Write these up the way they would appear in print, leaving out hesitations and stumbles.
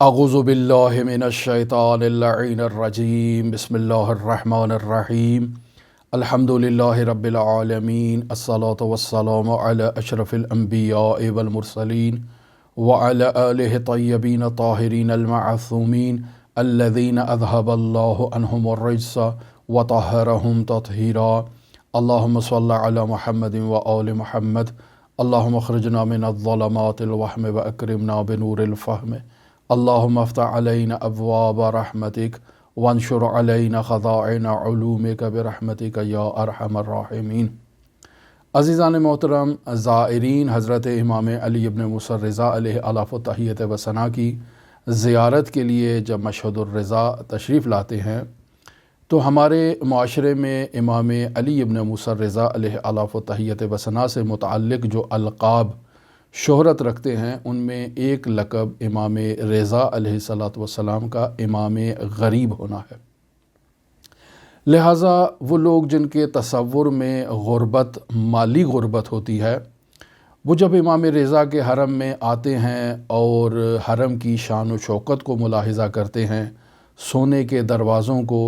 اعوذ باللہ من الشیطان اللعین الرجیم بسم اللہ الرحمن الرحیم الحمد للہ رب العالمین الصلاة والسلام علی اشرف الانبیاء والمرسلین وعلی آلہ طیبین طاہرین المعصومین الذین اذہب اللہ عنہم الرجس وطہرہم تطہیرا اللہم صلی علی محمد وآل محمد اللہم اخرجنا من الظلمات الوہم واکرمنا بنور الفہم اللہم افتح علینا ابواب رحمتک وانشر علینا خزائن علومک برحمتک یا ارحم الراحمین۔ عزیزان محترم، زائرین حضرت امام علی ابن موسیٰ الرضا علیہ الاف و تحیت و ثنا کی زیارت کے لیے جب مشہد الرضا تشریف لاتے ہیں تو ہمارے معاشرے میں امام علی ابن موسیٰ الرضا علیہ الاف و تحیت و ثنا سے متعلق جو القاب شہرت رکھتے ہیں ان میں ایک لقب امام رضا علیہ السلام کا امام غریب ہونا ہے۔ لہٰذا وہ لوگ جن کے تصور میں غربت مالی غربت ہوتی ہے، وہ جب امام رضا کے حرم میں آتے ہیں اور حرم کی شان و شوکت کو ملاحظہ کرتے ہیں، سونے کے دروازوں کو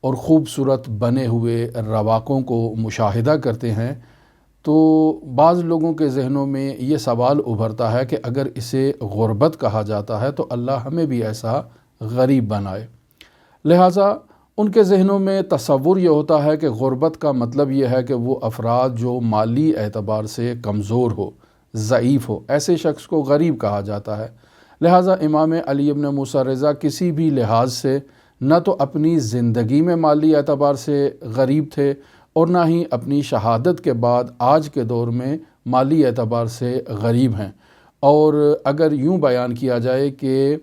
اور خوبصورت بنے ہوئے رواقوں کو مشاہدہ کرتے ہیں، تو بعض لوگوں کے ذہنوں میں یہ سوال ابھرتا ہے کہ اگر اسے غربت کہا جاتا ہے تو اللہ ہمیں بھی ایسا غریب بنائے۔ لہٰذا ان کے ذہنوں میں تصور یہ ہوتا ہے کہ غربت کا مطلب یہ ہے کہ وہ افراد جو مالی اعتبار سے کمزور ہو، ضعیف ہو، ایسے شخص کو غریب کہا جاتا ہے۔ لہٰذا امام علی ابن موسیٰ الرضا کسی بھی لحاظ سے نہ تو اپنی زندگی میں مالی اعتبار سے غریب تھے اور نہ ہی اپنی شہادت کے بعد آج کے دور میں مالی اعتبار سے غریب ہیں۔ اور اگر یوں بیان کیا جائے کہ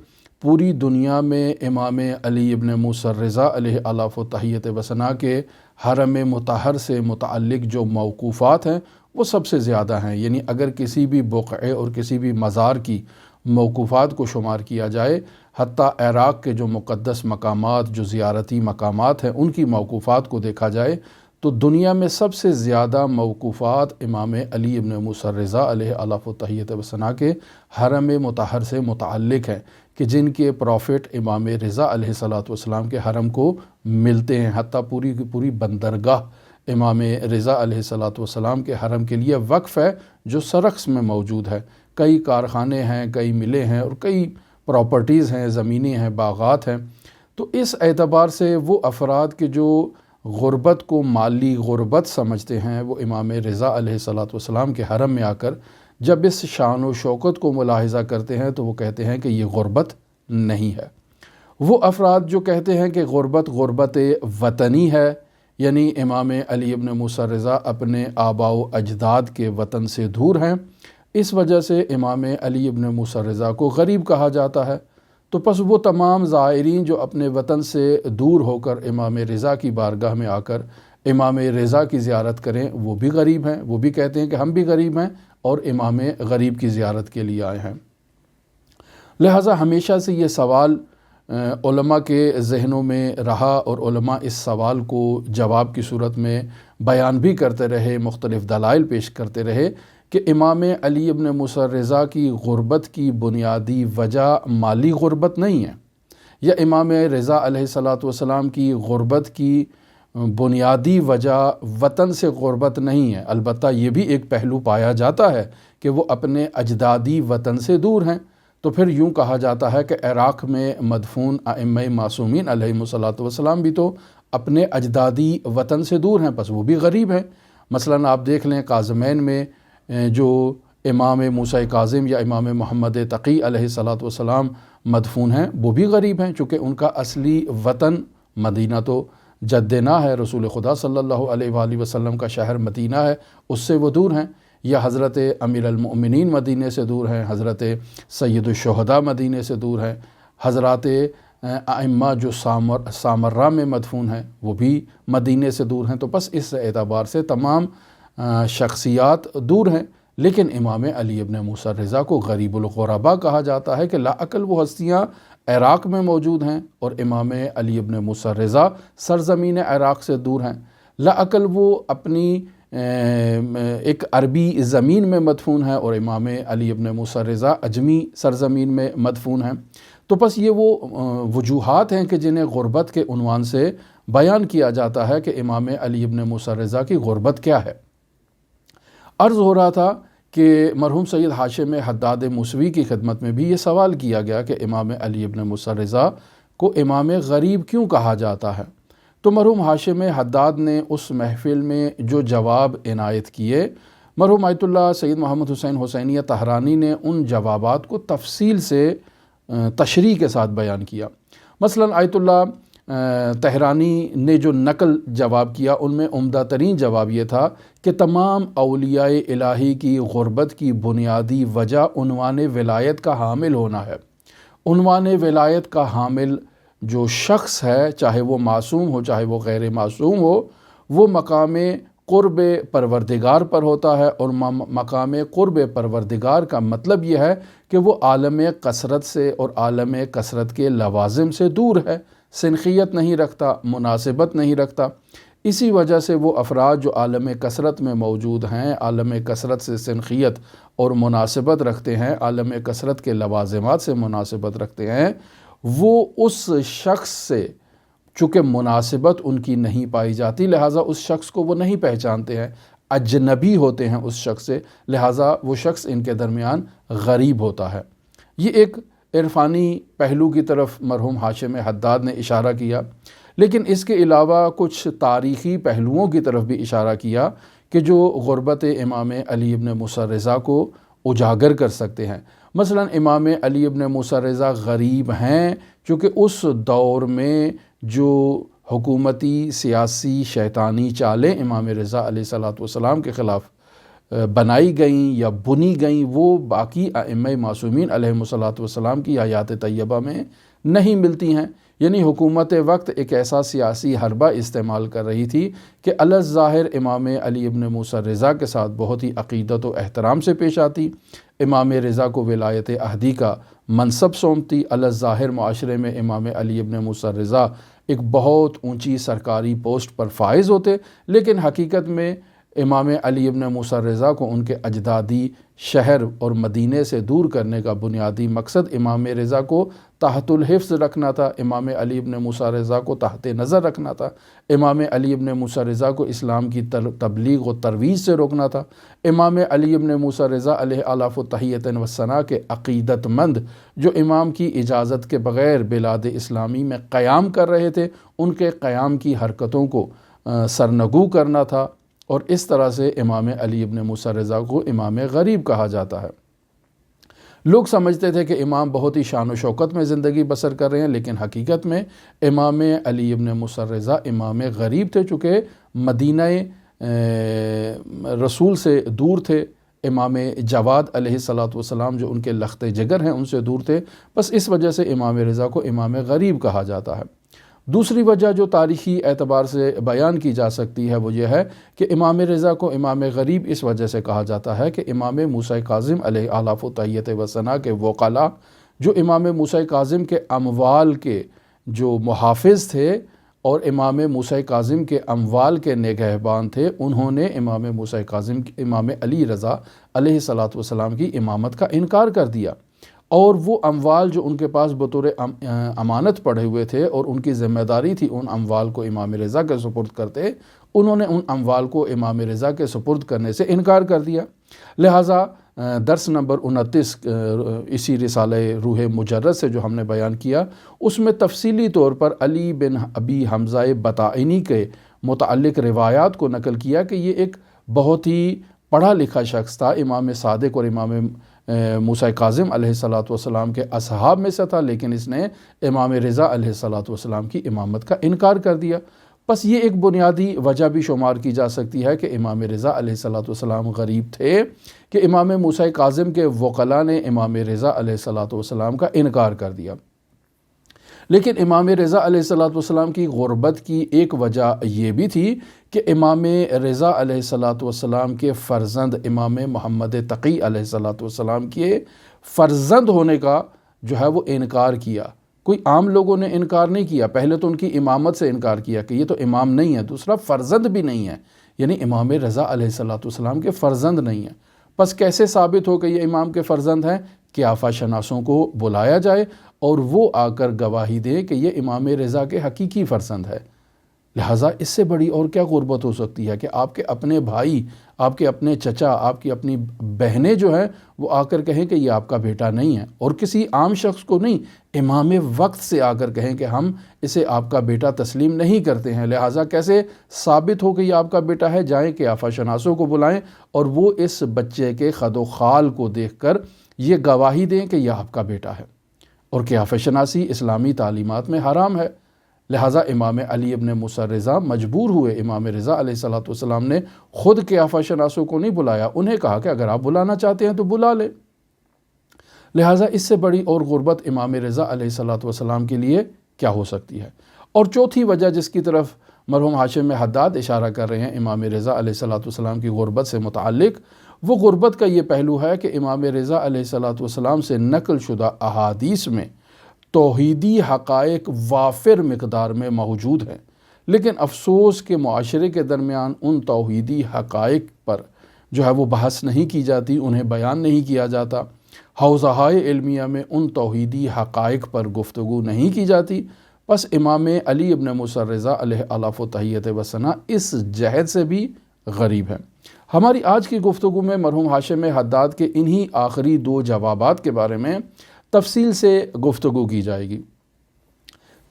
پوری دنیا میں امام علی ابن موسیٰ الرضا علیہ الاف و تحیت و ثنا کے حرم مطہر سے متعلق جو موقوفات ہیں وہ سب سے زیادہ ہیں، یعنی اگر کسی بھی بقعے اور کسی بھی مزار کی موقوفات کو شمار کیا جائے، حتیٰ عراق کے جو مقدس مقامات، جو زیارتی مقامات ہیں، ان کی موقوفات کو دیکھا جائے تو دنیا میں سب سے زیادہ موقوفات امام علی ابن موسیٰ الرضا علیہ الاف و تحیت و ثنا کے حرم مطہر سے متعلق ہیں کہ جن کے پروفٹ امام رضا علیہ السلام کے حرم کو ملتے ہیں، حتیٰ پوری کی پوری بندرگاہ امام رضا علیہ السلام کے حرم کے لیے وقف ہے جو سرخس میں موجود ہے۔ کئی کارخانے ہیں، کئی ملیں ہیں اور کئی پراپرٹیز ہیں، زمینیں ہیں، باغات ہیں۔ تو اس اعتبار سے وہ افراد کے جو غربت کو مالی غربت سمجھتے ہیں، وہ امام رضا علیہ السلام کے حرم میں آ کر جب اس شان و شوکت کو ملاحظہ کرتے ہیں تو وہ کہتے ہیں کہ یہ غربت نہیں ہے۔ وہ افراد جو کہتے ہیں کہ غربت غربت وطنی ہے، یعنی امام علی ابن موسیٰ الرضا اپنے آباء و اجداد کے وطن سے دور ہیں، اس وجہ سے امام علی ابن موسیٰ الرضا کو غریب کہا جاتا ہے۔ تو پس وہ تمام زائرین جو اپنے وطن سے دور ہو کر امام رضا کی بارگاہ میں آ کر امام رضا کی زیارت کریں، وہ بھی غریب ہیں، وہ بھی کہتے ہیں کہ ہم بھی غریب ہیں اور امام غریب کی زیارت کے لیے آئے ہیں۔ لہٰذا ہمیشہ سے یہ سوال علماء کے ذہنوں میں رہا اور علماء اس سوال کو جواب کی صورت میں بیان بھی کرتے رہے، مختلف دلائل پیش کرتے رہے کہ امام علی ابن موسیٰ الرضا کی غربت کی بنیادی وجہ مالی غربت نہیں ہے، یا امام رضا علیہ السلام کی غربت کی بنیادی وجہ وطن سے غربت نہیں ہے۔ البتہ یہ بھی ایک پہلو پایا جاتا ہے کہ وہ اپنے اجدادی وطن سے دور ہیں، تو پھر یوں کہا جاتا ہے کہ عراق میں مدفون ائمہ معصومین علیہم السلام بھی تو اپنے اجدادی وطن سے دور ہیں، پس وہ بھی غریب ہیں۔ مثلاً آپ دیکھ لیں کاظمین میں جو امام موسیٰ کاظم یا امام محمد تقی علیہ السلام مدفون ہیں، وہ بھی غریب ہیں، چونکہ ان کا اصلی وطن مدینہ تو جدنا ہے، رسول خدا صلی اللہ علیہ وآلہ وسلم کا شہر مدینہ ہے، اس سے وہ دور ہیں۔ یا حضرت امیر المؤمنین مدینہ سے دور ہیں، حضرت سید الشہداء مدینہ سے دور ہیں، حضرات ائمہ جو سامرہ میں مدفون ہیں وہ بھی مدینہ سے دور ہیں۔ تو بس اس اعتبار سے تمام شخصیات دور ہیں، لیکن امام علی ابن موسیٰ الرضا کو غریب الغرباء کہا جاتا ہے کہ لاعقل وہ ہستیاں عراق میں موجود ہیں اور امام علی ابن موسیٰ الرضا سرزمین عراق سے دور ہیں۔ لاعقل وہ اپنی ایک عربی زمین میں مدفون ہے اور امام علی ابن موسیٰ رضا اجمی سرزمین میں مدفون ہیں۔ تو بس یہ وہ وجوہات ہیں کہ جنہیں غربت کے عنوان سے بیان کیا جاتا ہے کہ امام علی ابن موسیٰ رضا کی غربت کیا ہے۔ عرض ہو رہا تھا کہ مرحوم سید ہاشم حداد موسوی کی خدمت میں بھی یہ سوال کیا گیا کہ امام علی ابن موسیٰ رضا کو امام غریب کیوں کہا جاتا ہے؟ تو مرحوم ہاشم حداد نے اس محفل میں جو جواب عنایت کیے، مرحوم آیت اللہ سید محمد حسین حسینیہ طہرانی نے ان جوابات کو تفصیل سے تشریح کے ساتھ بیان کیا۔ مثلا آیت اللہ طہرانی نے جو نقل جواب کیا ان میں عمدہ ترین جواب یہ تھا کہ تمام اولیاء الہی کی غربت کی بنیادی وجہ عنوان ولایت کا حامل ہونا ہے۔ عنوان ولایت کا حامل جو شخص ہے، چاہے وہ معصوم ہو چاہے وہ غیر معصوم ہو، وہ مقام قرب پروردگار پر ہوتا ہے، اور مقام قرب پروردگار کا مطلب یہ ہے کہ وہ عالم کثرت سے اور عالم کثرت کے لوازم سے دور ہے، سنخیت نہیں رکھتا، مناسبت نہیں رکھتا۔ اسی وجہ سے وہ افراد جو عالم کثرت میں موجود ہیں، عالم کثرت سے سنخیت اور مناسبت رکھتے ہیں، عالم کثرت کے لوازمات سے مناسبت رکھتے ہیں، وہ اس شخص سے چونکہ مناسبت ان کی نہیں پائی جاتی، لہٰذا اس شخص کو وہ نہیں پہچانتے ہیں، اجنبی ہوتے ہیں اس شخص سے، لہٰذا وہ شخص ان کے درمیان غریب ہوتا ہے۔ یہ ایک عرفانی پہلو کی طرف مرحوم ہاشم حداد نے اشارہ کیا، لیکن اس کے علاوہ کچھ تاریخی پہلوؤں کی طرف بھی اشارہ کیا کہ جو غربت امام علی ابن موسیٰ رضا کو اجاگر کر سکتے ہیں۔ مثلا امام علی ابن موسیٰ رضا غریب ہیں چونکہ اس دور میں جو حکومتی سیاسی شیطانی چالیں امام رضا علیہ السلام کے خلاف بنائی گئیں یا بنی گئیں، وہ باقی ائمہ معصومین علیہم السلام کی حیات طیبہ میں نہیں ملتی ہیں۔ یعنی حکومت وقت ایک ایسا سیاسی حربہ استعمال کر رہی تھی کہ الظاہر امام علی ابن موسیٰ رضا کے ساتھ بہت ہی عقیدت و احترام سے پیش آتی، امام رضا کو ولایت عہدی کا منصب سونپتی، الظاہر معاشرے میں امام علی ابن موسیٰ رضا ایک بہت اونچی سرکاری پوسٹ پر فائز ہوتے، لیکن حقیقت میں امام علی ابن موسیٰ رضا کو ان کے اجدادی شہر اور مدینے سے دور کرنے کا بنیادی مقصد امام رضا کو تحت الحفظ رکھنا تھا، امام علی ابن موسیٰ رضا کو تحت نظر رکھنا تھا، امام علی ابن موسیٰ رضا کو اسلام کی تبلیغ و ترویج سے روکنا تھا، امام علی ابن موسیٰ رضا علیہ آلاف و تحیۃ و ثنا کے عقیدت مند جو امام کی اجازت کے بغیر بلاد اسلامی میں قیام کر رہے تھے، ان کے قیام کی حرکتوں کو سرنگو کرنا تھا، اور اس طرح سے امام علی ابن موسیٰ رضا کو امام غریب کہا جاتا ہے۔ لوگ سمجھتے تھے کہ امام بہت ہی شان و شوکت میں زندگی بسر کر رہے ہیں، لیکن حقیقت میں امام علی ابن موسیٰ رضا امام غریب تھے، چونکہ مدینہ رسول سے دور تھے، امام جواد علیہ السلام جو ان کے لخت جگر ہیں ان سے دور تھے، بس اس وجہ سے امام رضا کو امام غریب کہا جاتا ہے۔ دوسری وجہ جو تاریخی اعتبار سے بیان کی جا سکتی ہے وہ یہ ہے کہ امام رضا کو امام غریب اس وجہ سے کہا جاتا ہے کہ امام موسیٰ کاظم علیہ آلاف و تحیۃ و ثنا کے وکلاء جو امام موسیٰ کاظم کے اموال کے جو محافظ تھے اور امام موسیٰ کاظم کے اموال کے نگہبان تھے، انہوں نے امام موسیٰ کاظم امام علی رضا علیہ السلام کی امامت کا انکار کر دیا، اور وہ اموال جو ان کے پاس بطور امانت پڑے ہوئے تھے اور ان کی ذمہ داری تھی ان اموال کو امام رضا کے سپرد کرتے، انہوں نے ان اموال کو امام رضا کے سپرد کرنے سے انکار کر دیا۔ لہٰذا درس نمبر 29 اسی رسالہ روح مجرد سے جو ہم نے بیان کیا، اس میں تفصیلی طور پر علی بن ابی حمزہ بطائنی کے متعلق روایات کو نقل کیا کہ یہ ایک بہت ہی پڑھا لکھا شخص تھا، امام صادق اور امام موسیٰ کاظم علیہ السلام کے اصحاب میں سے تھا، لیکن اس نے امام رضا علیہ السلام کی امامت کا انکار کر دیا۔ بس یہ ایک بنیادی وجہ بھی شمار کی جا سکتی ہے کہ امام رضا علیہ السلام غریب تھے کہ امام موسیٰ کاظم کے وکلاء نے امام رضا علیہ السلام کا انکار کر دیا۔ لیکن امام رضا علیہ السلام کی غربت کی ایک وجہ یہ بھی تھی کہ امام رضا علیہ السلام کے فرزند امام محمد تقی علیہ السلام کے فرزند ہونے کا جو ہے وہ انکار کیا۔ کوئی عام لوگوں نے انکار نہیں کیا، پہلے تو ان کی امامت سے انکار کیا کہ یہ تو امام نہیں ہے، دوسرا فرزند بھی نہیں ہے، یعنی امام رضا علیہ السلام کے فرزند نہیں ہیں۔ پس کیسے ثابت ہو کہ یہ امام کے فرزند ہیں؟ کہ قیافہ شناسوں کو بلایا جائے اور وہ آ کر گواہی دیں کہ یہ امام رضا کے حقیقی فرزند ہے۔ لہٰذا اس سے بڑی اور کیا غربت ہو سکتی ہے کہ آپ کے اپنے بھائی، آپ کے اپنے چچا، آپ کی اپنی بہنیں جو ہیں وہ آ کر کہیں کہ یہ آپ کا بیٹا نہیں ہے، اور کسی عام شخص کو نہیں، امام وقت سے آ کر کہیں کہ ہم اسے آپ کا بیٹا تسلیم نہیں کرتے ہیں۔ لہٰذا کیسے ثابت ہو کہ یہ آپ کا بیٹا ہے؟ جائیں قیافہ شناسوں کو بلائیں اور وہ اس بچے کے خد و خال کو دیکھ کر یہ گواہی دیں کہ یہ آپ کا بیٹا ہے، اور قیافہ شناسی اسلامی تعلیمات میں حرام ہے۔ لہٰذا امام علی ابن موسیٰ رضا مجبور ہوئے، امام رضا علیہ السلام نے خود قیافہ شناسوں کو نہیں بلایا، انہیں کہا کہ اگر آپ بلانا چاہتے ہیں تو بلا لیں۔ لہٰذا اس سے بڑی اور غربت امام رضا علیہ السلام کے لیے کیا ہو سکتی ہے؟ اور چوتھی وجہ جس کی طرف مرحوم ہاشم حداد اشارہ کر رہے ہیں امام رضا علیہ السلام کی غربت سے متعلق، وہ غربت کا یہ پہلو ہے کہ امام رضا علیہ السلام سے نقل شدہ احادیث میں توحیدی حقائق وافر مقدار میں موجود ہیں، لیکن افسوس کہ معاشرے کے درمیان ان توحیدی حقائق پر جو ہے وہ بحث نہیں کی جاتی، انہیں بیان نہیں کیا جاتا، حوزہائے علمیہ میں ان توحیدی حقائق پر گفتگو نہیں کی جاتی۔ پس امام علی ابن موسیٰ رضا علیہ الاف و تحیت و ثنا اس جہد سے بھی غریب ہے۔ ہماری آج کی گفتگو میں مرحوم ہاشم حداد کے انہی آخری دو جوابات کے بارے میں تفصیل سے گفتگو کی جائے گی۔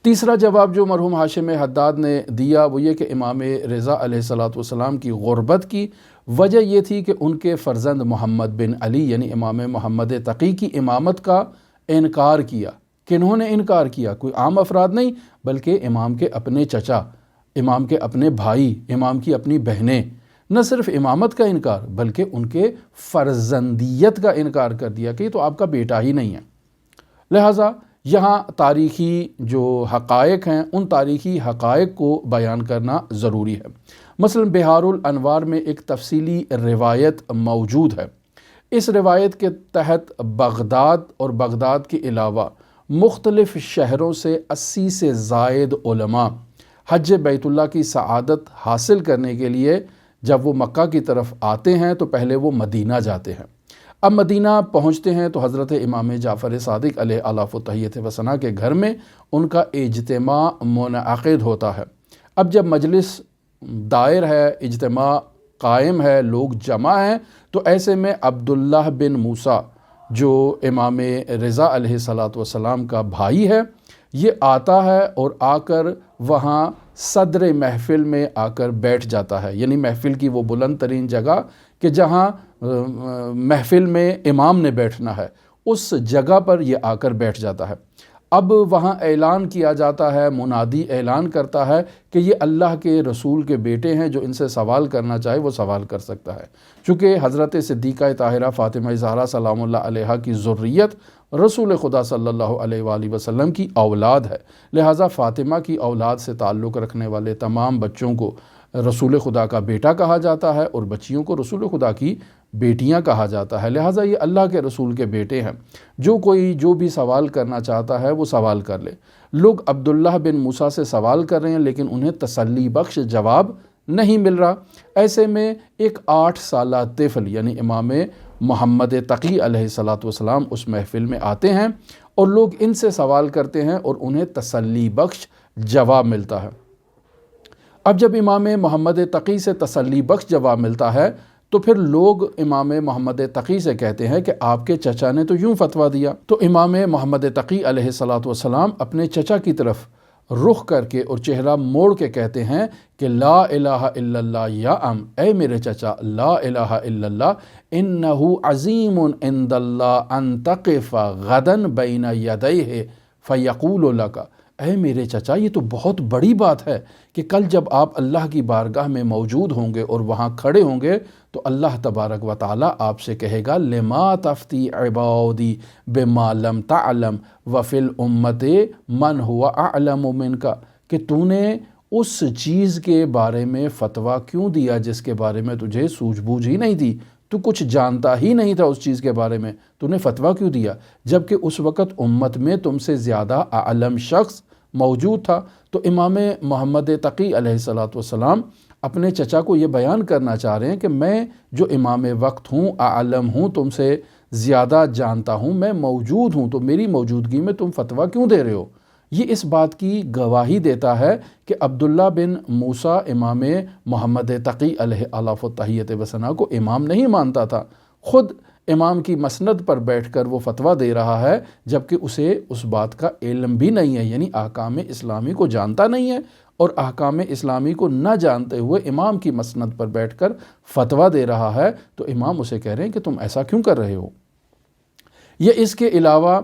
تیسرا جواب جو مرحوم ہاشم حداد نے دیا وہ یہ کہ امام رضا علیہ السلام کی غربت کی وجہ یہ تھی کہ ان کے فرزند محمد بن علی یعنی امام محمد تقی کی امامت کا انکار کیا۔ کنہوں نے انکار کیا؟ کوئی عام افراد نہیں، بلکہ امام کے اپنے چچا، امام کے اپنے بھائی، امام کی اپنی بہنیں۔ نہ صرف امامت کا انکار بلکہ ان کے فرزندیت کا انکار کر دیا کہ یہ تو آپ کا بیٹا ہی نہیں ہے۔ لہٰذا یہاں تاریخی جو حقائق ہیں ان تاریخی حقائق کو بیان کرنا ضروری ہے۔ مثلا بہار الانوار میں ایک تفصیلی روایت موجود ہے۔ اس روایت کے تحت بغداد اور بغداد کے علاوہ مختلف شہروں سے 80 سے زائد علماء حج بیت اللہ کی سعادت حاصل کرنے کے لیے جب وہ مکہ کی طرف آتے ہیں تو پہلے وہ مدینہ جاتے ہیں۔ اب مدینہ پہنچتے ہیں تو حضرت امام جعفر صادق علیہ الاف و تحیت و ثنا کے گھر میں ان کا اجتماع منعقد ہوتا ہے۔ اب جب مجلس دائر ہے، اجتماع قائم ہے، لوگ جمع ہیں، تو ایسے میں عبداللہ بن موسیٰ جو امام رضا علیہ السلام کا بھائی ہے، یہ آتا ہے اور آ کر وہاں صدر محفل میں آ کر بیٹھ جاتا ہے، یعنی محفل کی وہ بلند ترین جگہ کہ جہاں محفل میں امام نے بیٹھنا ہے، اس جگہ پر یہ آ کر بیٹھ جاتا ہے۔ اب وہاں اعلان کیا جاتا ہے، منادی اعلان کرتا ہے کہ یہ اللہ کے رسول کے بیٹے ہیں، جو ان سے سوال کرنا چاہے وہ سوال کر سکتا ہے۔ چونکہ حضرت صدیقہ طاہرہ فاطمہ زہرا سلام اللہ علیہا کی ذریت رسول خدا صلی اللہ علیہ وآلہ وسلم کی اولاد ہے، لہٰذا فاطمہ کی اولاد سے تعلق رکھنے والے تمام بچوں کو رسول خدا کا بیٹا کہا جاتا ہے اور بچیوں کو رسول خدا کی بیٹیاں کہا جاتا ہے۔ لہٰذا یہ اللہ کے رسول کے بیٹے ہیں، جو کوئی جو بھی سوال کرنا چاہتا ہے وہ سوال کر لے۔ لوگ عبداللہ بن موسیٰ سے سوال کر رہے ہیں لیکن انہیں تسلی بخش جواب نہیں مل رہا۔ ایسے میں ایک 8 سالہ طفل یعنی امام محمد تقی علیہ السلام اس محفل میں آتے ہیں اور لوگ ان سے سوال کرتے ہیں اور انہیں تسلی بخش جواب ملتا ہے۔ اب جب امام محمد تقی سے تسلی بخش جواب ملتا ہے تو پھر لوگ امام محمد تقی سے کہتے ہیں کہ آپ کے چچا نے تو یوں فتویٰ دیا۔ تو امام محمد تقی علیہ السلام اپنے چچا کی طرف رخ کر کے اور چہرہ موڑ کے کہتے ہیں کہ لا الہ الا اللہ یا اے میرے چچا، لا الہ الا اللہ انہ عظیم عند اللہ ان تقف غدا بین یدیہ فیقول لک۔ اے میرے چچا، یہ تو بہت بڑی بات ہے کہ کل جب آپ اللہ کی بارگاہ میں موجود ہوں گے اور وہاں کھڑے ہوں گے تو اللہ تبارک و تعالیٰ آپ سے کہے گا لما تفتی عبادی بما لم تعلم وفی الامت من هو اعلم منک، کہ تو نے اس چیز کے بارے میں فتویٰ کیوں دیا جس کے بارے میں تجھے سوجھ بوجھ ہی نہیں تھی، تو کچھ جانتا ہی نہیں تھا اس چیز کے بارے میں، تو نے فتویٰ کیوں دیا جبکہ اس وقت امت میں تم سے زیادہ اعلم شخص موجود تھا۔ تو امام محمد تقی علیہ السلام اپنے چچا کو یہ بیان کرنا چاہ رہے ہیں کہ میں جو امام وقت ہوں، اعلم ہوں، تم سے زیادہ جانتا ہوں، میں موجود ہوں، تو میری موجودگی میں تم فتویٰ کیوں دے رہے ہو؟ یہ اس بات کی گواہی دیتا ہے کہ عبداللہ بن موسیٰ امام محمد تقی علیہ الاف و تحیت و ثنا کو امام نہیں مانتا تھا، خود امام کی مسند پر بیٹھ کر وہ فتویٰ دے رہا ہے جبکہ اسے اس بات کا علم بھی نہیں ہے، یعنی احکام اسلامی کو جانتا نہیں ہے، اور احکام اسلامی کو نہ جانتے ہوئے امام کی مسند پر بیٹھ کر فتویٰ دے رہا ہے، تو امام اسے کہہ رہے ہیں کہ تم ایسا کیوں کر رہے ہو؟ یہ اس کے علاوہ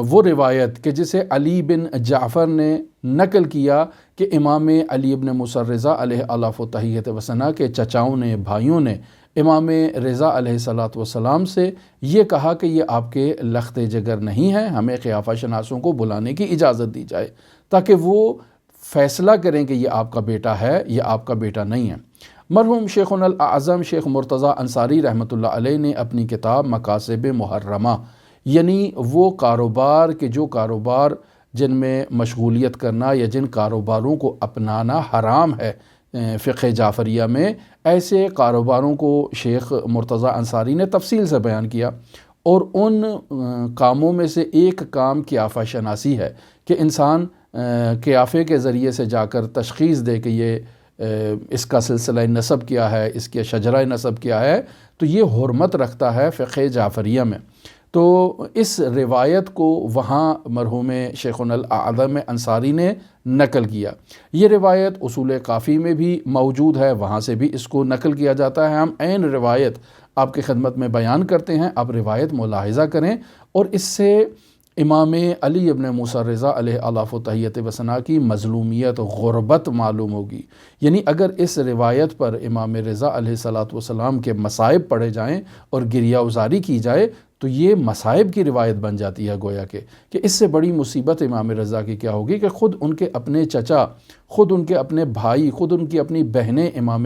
وہ روایت کہ جسے علی بن جعفر نے نقل کیا کہ امام علی ابن موسیٰ رضا علیہ الاف و تحیت و ثنا کے چچاؤں نے، بھائیوں نے امام رضا علیہ السلام سے یہ کہا کہ یہ آپ کے لخت جگر نہیں ہے، ہمیں خیافہ شناسوں کو بلانے کی اجازت دی جائے تاکہ وہ فیصلہ کریں کہ یہ آپ کا بیٹا ہے یا آپ کا بیٹا نہیں ہے۔ مرحوم شیخنا الاعظم شیخ مرتضیٰ انصاری رحمۃ اللہ علیہ نے اپنی کتاب مکاسب محرمہ، یعنی وہ کاروبار کے جو کاروبار جن میں مشغولیت کرنا یا جن کاروباروں کو اپنانا حرام ہے فقہ جعفریہ میں، ایسے کاروباروں کو شیخ مرتضیٰ انصاری نے تفصیل سے بیان کیا، اور ان کاموں میں سے ایک کام قیافہ شناسی ہے کہ انسان قیافے کے ذریعے سے جا کر تشخیص دے کہ یہ اس کا سلسلہ نسب کیا ہے، اس کے شجرہ نسب کیا ہے، تو یہ حرمت رکھتا ہے فقہ جعفریہ میں۔ تو اس روایت کو وہاں مرحوم شیخنا الاعظم انصاری نے نقل کیا۔ یہ روایت اصول کافی میں بھی موجود ہے، وہاں سے بھی اس کو نقل کیا جاتا ہے۔ ہم عین روایت آپ کی خدمت میں بیان کرتے ہیں، آپ روایت ملاحظہ کریں، اور اس سے امام علی ابن موسیٰ رضا علیہ الاف و تحیت و ثنا کی مظلومیت، غربت معلوم ہوگی۔ یعنی اگر اس روایت پر امام رضا علیہ السلام کے مصائب پڑھے جائیں اور گریہ وزاری کی جائے تو یہ مصائب کی روایت بن جاتی ہے، گویا کہ اس سے بڑی مصیبت امام رضا کی کیا ہوگی کہ خود ان کے اپنے چچا، خود ان کے اپنے بھائی، خود ان کی اپنی بہنیں امام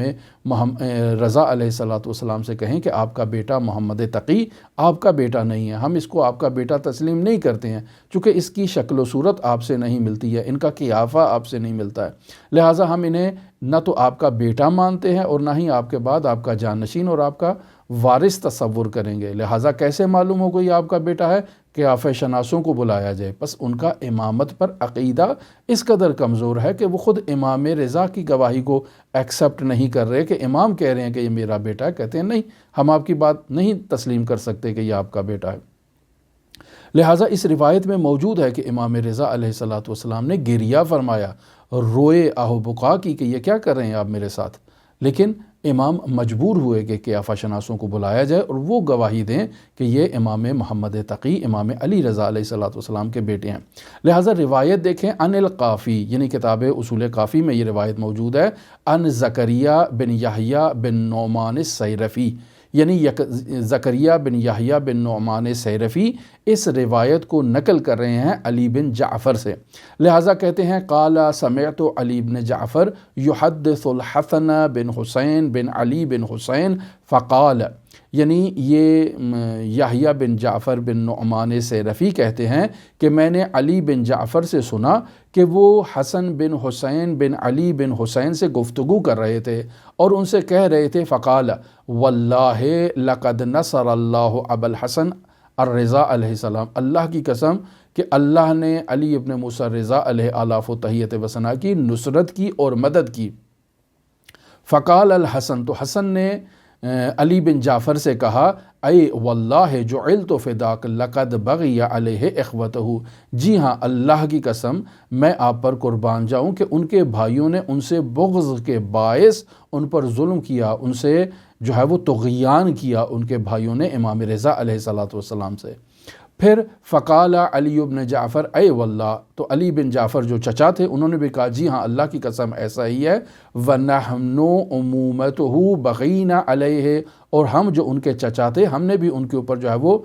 رضا علیہ السلام سے کہیں کہ آپ کا بیٹا محمد تقی آپ کا بیٹا نہیں ہے، ہم اس کو آپ کا بیٹا تسلیم نہیں کرتے ہیں، چونکہ اس کی شکل و صورت آپ سے نہیں ملتی ہے، ان کا قیافہ آپ سے نہیں ملتا ہے، لہٰذا ہم انہیں نہ تو آپ کا بیٹا مانتے ہیں اور نہ ہی آپ کے بعد آپ کا جانشین اور آپ کا وارث تصور کریں گے۔ لہٰذا کیسے معلوم ہو کوئی آپ کا بیٹا ہے؟ قیافہ شناسوں کو بلایا جائے۔ بس ان کا امامت پر عقیدہ اس قدر کمزور ہے کہ وہ خود امام رضا کی گواہی کو ایکسیپٹ نہیں کر رہے کہ امام کہہ رہے ہیں کہ یہ میرا بیٹا ہے، کہتے ہیں نہیں، ہم آپ کی بات نہیں تسلیم کر سکتے کہ یہ آپ کا بیٹا ہے۔ لہٰذا اس روایت میں موجود ہے کہ امام رضا علیہ السلام نے گریہ فرمایا، روئے آہ بکا کی کہ یہ کیا کر رہے ہیں آپ میرے ساتھ، لیکن امام مجبور ہوئے کہ قیافہ شناسوں کو بلایا جائے اور وہ گواہی دیں کہ یہ امام محمد تقی امام علی رضا علیہ السلام کے بیٹے ہیں۔ لہٰذا روایت دیکھیں، ان القافی یعنی کتاب اصول کافی میں یہ روایت موجود ہے، ان زکریہ بن یحییٰ بن نعمان السیرفی، یعنی زکریہ بن یحییٰ بن نعمان سیرفی اس روایت کو نقل کر رہے ہیں علی بن جعفر سے، لہٰذا کہتے ہیں قال سمعت علی بن جعفر یحدث الحسن بن حسین بن علی بن حسین فقال، یعنی یہ یحییٰ بن جعفر بن نعمان سیرفی کہتے ہیں کہ میں نے علی بن جعفر سے سنا کہ وہ حسن بن حسین بن علی بن حسین سے گفتگو کر رہے تھے اور ان سے کہہ رہے تھے فقال واللہ لقد نصر اللہ ابا الحسن الرضا علیہ السلام، اللہ کی قسم کہ اللہ نے علی ابن موسیٰ رضا علیہ الاف و تحیت و ثنا کی نصرت کی اور مدد کی۔ فقال الحسن، تو حسن نے علی بن جعفر سے کہا اے واللہ جعلت فداک لقد بغی علیہ اخوتہ، جی ہاں اللہ کی قسم میں آپ پر قربان جاؤں کہ ان کے بھائیوں نے ان سے بغض کے باعث ان پر ظلم کیا، ان سے جو ہے وہ طغیان کیا ان کے بھائیوں نے امام رضا علیہ السلام سے۔ پھر فقال علی بن جعفر اے واللہ، تو علی بن جعفر جو چچا تھے انہوں نے بھی کہا جی ہاں اللہ کی قسم ایسا ہی ہے، وَنَحْنُ أُمُومَتُهُ بَغِينَ عَلَيْهِ، اور ہم جو ان کے چچا تھے ہم نے بھی ان کے اوپر جو ہے وہ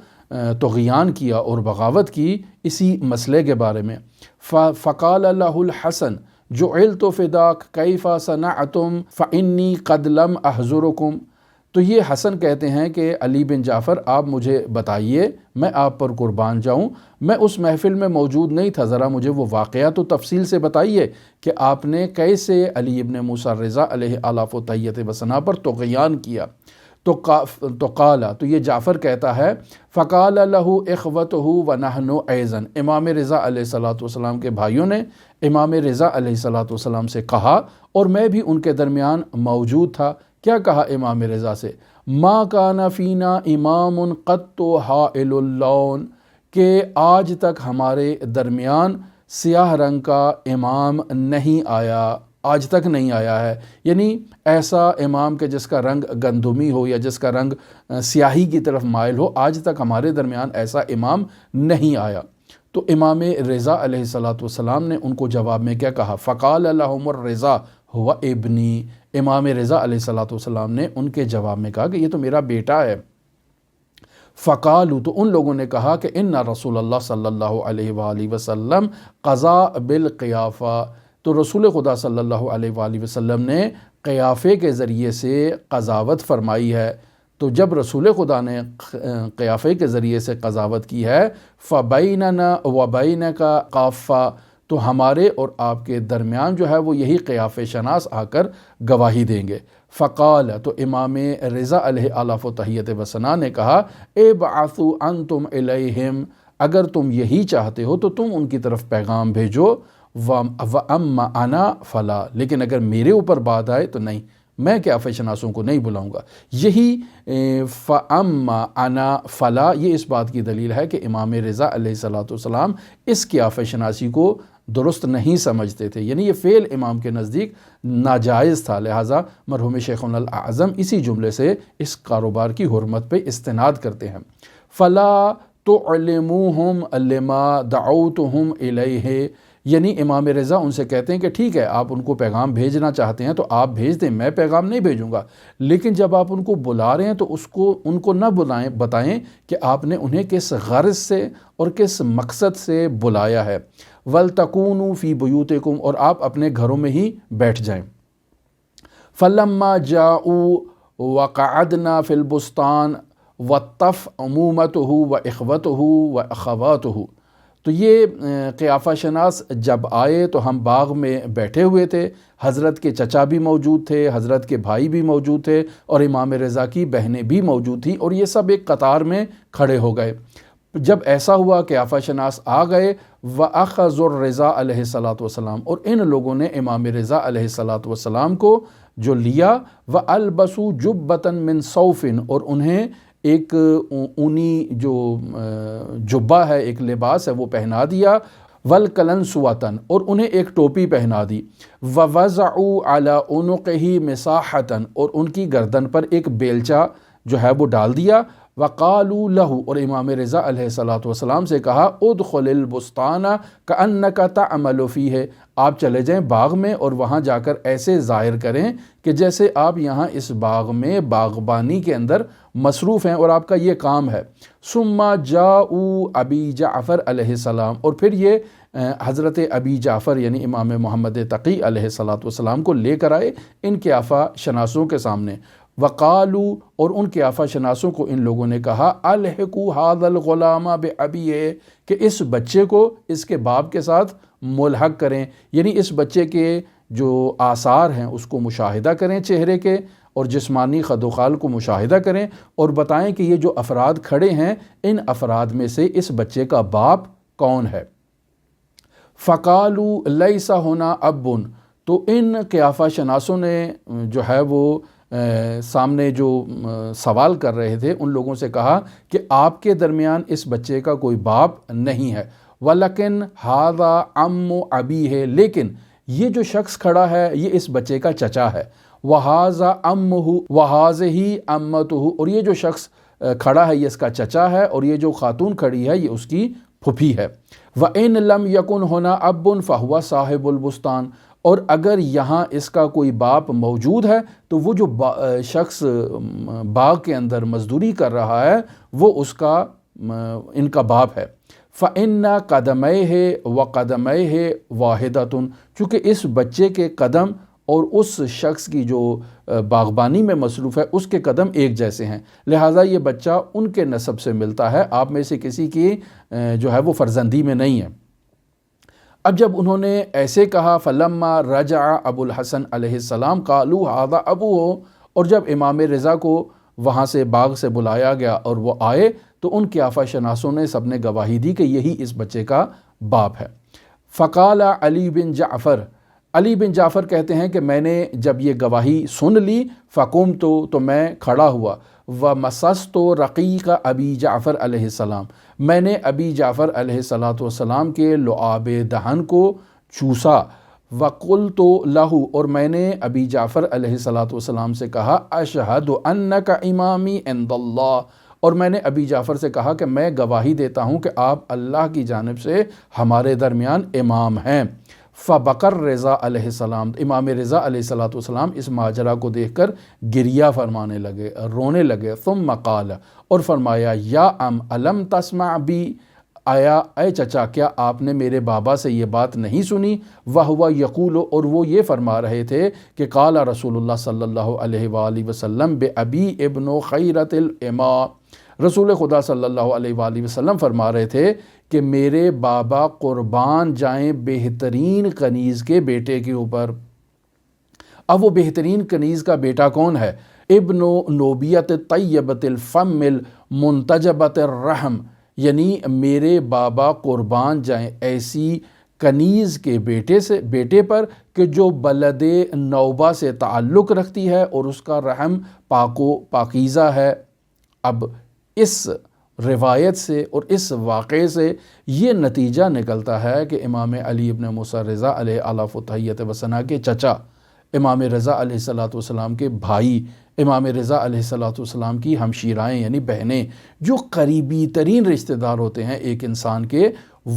طغیان کیا اور بغاوت کی اسی مسئلے کے بارے میں۔ فقال له الحسن جعلت فداک کیف صنعتم فإنی قد لم أحذركم، تو یہ حسن کہتے ہیں کہ علی بن جعفر آپ مجھے بتائیے، میں آپ پر قربان جاؤں، میں اس محفل میں موجود نہیں تھا، ذرا مجھے وہ واقعہ تو تفصیل سے بتائیے کہ آپ نے کیسے علی ابن موسیٰ الرضا علیہ آلاف و تحیت و ثنا پر طغیان کیا۔ تو قالا، تو یہ جعفر کہتا ہے، فقال لہ اخوتہ ونحن ایضاً، امام رضا علیہ الصلوۃ والسلام کے بھائیوں نے امام رضا علیہ الصلوۃ والسلام سے کہا، اور میں بھی ان کے درمیان موجود تھا۔ کیا کہا امام رضا سے؟ ما کان فینا امام قط حائل اللون، کہ آج تک ہمارے درمیان سیاہ رنگ کا امام نہیں آیا، آج تک نہیں آیا ہے، یعنی ایسا امام کہ جس کا رنگ گندمی ہو یا جس کا رنگ سیاہی کی طرف مائل ہو، آج تک ہمارے درمیان ایسا امام نہیں آیا۔ تو امام رضا علیہ الصلوۃ والسلام نے ان کو جواب میں کیا کہا؟ فقال لهم الرضا هو ابنی، امام رضا علیہ الصلوۃ والسلام نے ان کے جواب میں کہا کہ یہ تو میرا بیٹا ہے۔ فقالوا، تو ان لوگوں نے کہا کہ ان رسول اللہ صلی اللہ علیہ وآلہ وسلم قضا بالقیافہ، تو رسول خدا صلی اللہ علیہ وآلہ وسلم نے قیافے کے ذریعے سے قضاوت فرمائی ہے۔ تو جب رسول خدا نے قیافے کے ذریعے سے قضاوت کی ہے، فبیننا وبینک قافہ، تو ہمارے اور آپ کے درمیان جو ہے وہ یہی قیافہ شناس آ کر گواہی دیں گے۔ فقال، تو امام رضا علیہ آلاف و تحیت و ثنا نے کہا، ابعثوا انتم الیہم، اگر تم یہی چاہتے ہو تو تم ان کی طرف پیغام بھیجو، واما انا فلا، لیکن اگر میرے اوپر بات آئے تو نہیں، میں قیافہ شناسوں کو نہیں بلاؤں گا۔ یہی فاما انا فلا، یہ اس بات کی دلیل ہے کہ امام رضا علیہ الصلوۃ والسلام اس قیافہ شناسی کو درست نہیں سمجھتے تھے، یعنی یہ فعل امام کے نزدیک ناجائز تھا، لہٰذا مرحوم شیخنا الاعظم اسی جملے سے اس کاروبار کی حرمت پہ استناد کرتے ہیں۔ فلا تعلموہم لما دعوتہم الیہ، یعنی امام رضا ان سے کہتے ہیں کہ ٹھیک ہے، آپ ان کو پیغام بھیجنا چاہتے ہیں تو آپ بھیج دیں، میں پیغام نہیں بھیجوں گا، لیکن جب آپ ان کو بلا رہے ہیں تو ان کو نہ بتائیں کہ آپ نے انہیں کس غرض سے اور کس مقصد سے بلایا ہے۔ وَلْتَكُونُوا فِي بُيُوتِكُمْ، اور آپ اپنے گھروں میں ہی بیٹھ جائیں۔ فَلَمَّا جَاءُوا وَقَعَدْنَا فِي الْبُسْطَانِ وَطَّفْ عُمُومَتُهُ وَإِخْوَتُهُ وَأَخَوَاتُهُ، تو یہ قیافہ شناس جب آئے تو ہم باغ میں بیٹھے ہوئے تھے، حضرت کے چچا بھی موجود تھے، حضرت کے بھائی بھی موجود تھے، اور امام رضا کی بہنیں بھی موجود تھیں، اور یہ سب ایک قطار میں کھڑے ہو گئے۔ جب ایسا ہوا قیافہ شناس آ گئے، وَأَخَذُوا الرضا علیہ الصلوۃ والسلام، اور ان لوگوں نے امام رضا علیہ الصلوۃ والسلام کو جو لیا، وَأَلْبَسُوا جُبَّةً مِّن صَوْفٍ، اور انہیں ایک اونی جو جبہ ہے، ایک لباس ہے، وہ پہنا دیا، وَالْقَلَنسُوَةً، اور انہیں ایک ٹوپی پہنا دی، وَوَضَعُوا عَلَىٰ عُنُقِهِ مِصَاحَةً، اور ان کی گردن پر ایک بیلچہ جو ہے وہ ڈال دیا، وَقَالُوا لَهُ، اور امام رضا علیہ الصلوۃ والسلام سے کہا، اُدْخُلِ الْبُسْطَانَ كَأَنَّكَ تَعْمَلُ فِيهِ، آپ چلے جائیں باغ میں اور وہاں جا کر ایسے ظاہر کریں کہ جیسے آپ یہاں اس باغ میں باغبانی کے اندر مصروف ہیں اور آپ کا یہ کام ہے۔ ثُمَّ جَاءُوا ابی جعفر علیہ السلام، اور پھر یہ حضرت ابی جعفر یعنی امام محمد تقی علیہ الصلوۃ والسلام کو لے کر آئے ان قیافہ شناسوں کے سامنے۔ وقالوا، اور ان قیافہ شناسوں کو ان لوگوں نے کہا، الحقوا ھذا الغلام بابیہ، کہ اس بچے کو اس کے باپ کے ساتھ ملحق کریں، یعنی اس بچے کے جو آثار ہیں اس کو مشاہدہ کریں، چہرے کے اور جسمانی خد و خال کو مشاہدہ کریں، اور بتائیں کہ یہ جو افراد کھڑے ہیں ان افراد میں سے اس بچے کا باپ کون ہے۔ فقالوا لیس ہنا اب، تو ان قیافہ شناسوں نے جو ہے وہ سامنے جو سوال کر رہے تھے ان لوگوں سے کہا کہ آپ کے درمیان اس بچے کا کوئی باپ نہیں ہے، ولیکن ھذا عم ابیہ، لیکن یہ جو شخص کھڑا ہے یہ اس بچے کا چچا ہے، وھذا عمہ وھذہ عمتہ، اور یہ جو شخص کھڑا ہے یہ اس کا چچا ہے، اور یہ جو خاتون کھڑی ہے یہ اس کی پھوپھی ہے۔ وَإِن لَمْ يَكُنْ هُنَا أَبٌّ فَهُوَ صَاحِبُ الْبُسْطَانِ، اور اگر یہاں اس کا کوئی باپ موجود ہے تو وہ جو شخص باغ کے اندر مزدوری کر رہا ہے وہ اس کا ان کا باپ ہے۔ فَإِنَّ قَدَمَيْهِ وَقَدَمَيْهِ وَاحِدَةٌ، چونکہ اس بچے کے قدم اور اس شخص کی جو باغبانی میں مصروف ہے اس کے قدم ایک جیسے ہیں، لہٰذا یہ بچہ ان کے نسب سے ملتا ہے، آپ میں سے کسی کی جو ہے وہ فرزندی میں نہیں ہے۔ اب جب انہوں نے ایسے کہا فلما رجع ابو الحسن علیہ السلام قالوا ھذا ابوہ، اور جب امام رضا کو وہاں سے باغ سے بلایا گیا اور وہ آئے تو ان قیافہ شناسوں نے سب نے گواہی دی کہ یہی اس بچے کا باپ ہے۔ فقال علی بن جعفر، علی بن جعفر کہتے ہیں کہ میں نے جب یہ گواہی سن لی فقمت تو میں کھڑا ہوا، ومسست رقیق ابی جعفر علیہ السلام، میں نے ابی جعفر علیہ السلام کے لعاب دہن کو چوسا، وقلت لہ، اور میں نے ابی جعفر علیہ السلام سے کہا اشہد انک امامی عند اللہ، اور میں نے ابی جعفر سے کہا کہ میں گواہی دیتا ہوں کہ آپ اللہ کی جانب سے ہمارے درمیان امام ہیں۔ فبکر رضا علیہ السلام، امام رضا علیہ السلام اس ماجرا کو دیکھ کر گریہ فرمانے لگے، رونے لگے۔ ثم قال، اور فرمایا یا الم تسمع بی، آیا اے چچا کیا آپ نے میرے بابا سے یہ بات نہیں سنی؟ وہو یقول، اور وہ یہ فرما رہے تھے کہ قال رسول اللہ صلی اللہ علیہ وآلہ وسلم بے ابی ابن خیرت الاماء، رسول خدا صلی اللہ علیہ وآلہ وسلم فرما رہے تھے کہ میرے بابا قربان جائیں بہترین کنیز کے بیٹے کے اوپر۔ اب وہ بہترین کنیز کا بیٹا کون ہے؟ ابن نوبیت طیبت الفم المنتجبت الرحم، یعنی میرے بابا قربان جائیں ایسی کنیز کے بیٹے پر کہ جو بلد نوبہ سے تعلق رکھتی ہے اور اس کا رحم پاک و پاکیزہ ہے۔ اب اس روایت سے اور اس واقعے سے یہ نتیجہ نکلتا ہے کہ امام علی ابن موسیٰ رضا علیہ الاف و تحیت و ثنا کے چچا، امام رضا علیہ السلام کے بھائی، امام رضا علیہ السلام کی ہمشیرائیں یعنی بہنیں، جو قریبی ترین رشتہ دار ہوتے ہیں ایک انسان کے،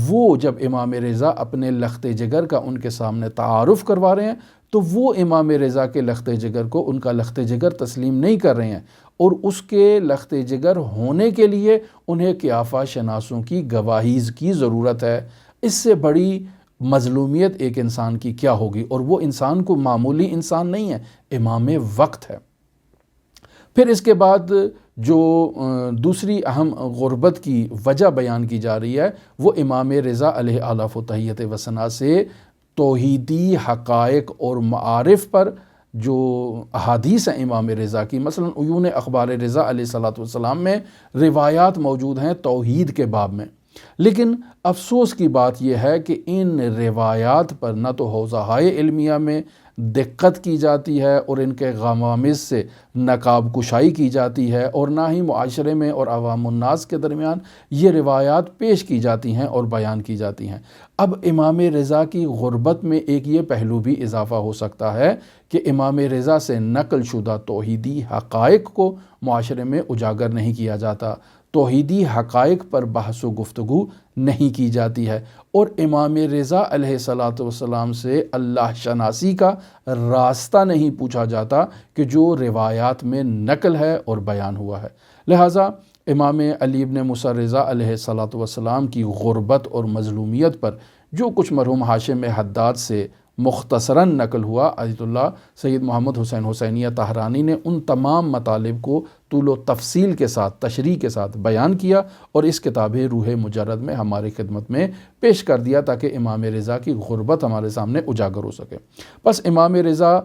وہ جب امام رضا اپنے لخت جگر کا ان کے سامنے تعارف کروا رہے ہیں تو وہ امام رضا کے لخت جگر کو ان کا لخت جگر تسلیم نہیں کر رہے ہیں، اور اس کے لخت جگر ہونے کے لیے انہیں قیافہ شناسوں کی گواہی کی ضرورت ہے۔ اس سے بڑی مظلومیت ایک انسان کی کیا ہوگی، اور وہ انسان کو معمولی انسان نہیں ہے، امام وقت ہے۔ پھر اس کے بعد جو دوسری اہم غربت کی وجہ بیان کی جا رہی ہے وہ امام رضا علیہ الاف و تحیت و ثنا سے توحیدی حقائق اور معارف پر جو احادیث ہیں امام رضا کی، مثلا عیون اخبار رضا علیہ السلام میں روایات موجود ہیں توحید کے باب میں، لیکن افسوس کی بات یہ ہے کہ ان روایات پر نہ تو حوزہائے علمیہ میں دقت کی جاتی ہے اور ان کے غوامض سے نقاب کشائی کی جاتی ہے، اور نہ ہی معاشرے میں اور عوام الناس کے درمیان یہ روایات پیش کی جاتی ہیں اور بیان کی جاتی ہیں۔ اب امام رضا کی غربت میں ایک یہ پہلو بھی اضافہ ہو سکتا ہے کہ امام رضا سے نقل شدہ توحیدی حقائق کو معاشرے میں اجاگر نہیں کیا جاتا، توحیدی حقائق پر بحث و گفتگو نہیں کی جاتی ہے، اور امام رضا علیہ السلام سے اللہ شناسی کا راستہ نہیں پوچھا جاتا کہ جو روایات میں نقل ہے اور بیان ہوا ہے۔ لہٰذا امام علی ابن موسیٰ رضا علیہ السلام کی غربت اور مظلومیت پر جو کچھ مرحوم ہاشم حداد سے مختصراً نقل ہوا، آیت اللہ سید محمد حسین حسینیہ طاہرانی نے ان تمام مطالب کو طول و تفصیل کے ساتھ تشریح کے ساتھ بیان کیا اور اس کتاب روح مجرد میں ہماری خدمت میں پیش کر دیا تاکہ امام رضا کی غربت ہمارے سامنے اجاگر ہو سکے۔ بس امام رضا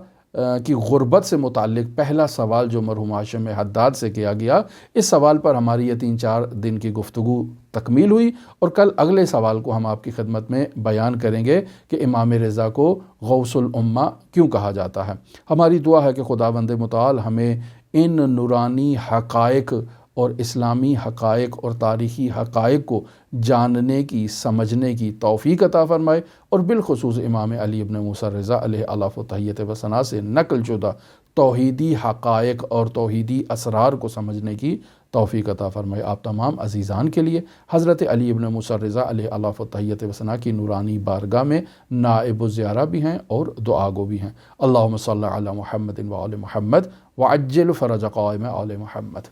کی غربت سے متعلق پہلا سوال جو مرحوم ہاشم حداد سے کیا گیا، اس سوال پر ہماری یہ 3-4 دن کی گفتگو تکمیل ہوئی، اور کل اگلے سوال کو ہم آپ کی خدمت میں بیان کریں گے کہ امام رضا کو غوث الامہ کیوں کہا جاتا ہے۔ ہماری دعا ہے کہ خداوند متعال ہمیں ان نورانی حقائق اور اسلامی حقائق اور تاریخی حقائق کو جاننے کی، سمجھنے کی توفیق عطا فرمائے، اور بالخصوص امام علی ابن موسیٰ رضا علیہ الاف و تحیت و ثنا سے نقل شدہ توحیدی حقائق اور توحیدی اسرار کو سمجھنے کی توفیق عطا فرمائے۔ آپ تمام عزیزان کے لیے حضرت علی ابن موسیٰ رضا علیہ الاف و تحیت و ثنا کی نورانی بارگاہ میں نائب الزیارہ بھی ہیں اور دعا گو بھی ہیں۔ اللہم صلی علی محمد و آل محمد وعجل فرج قائم آل محمد۔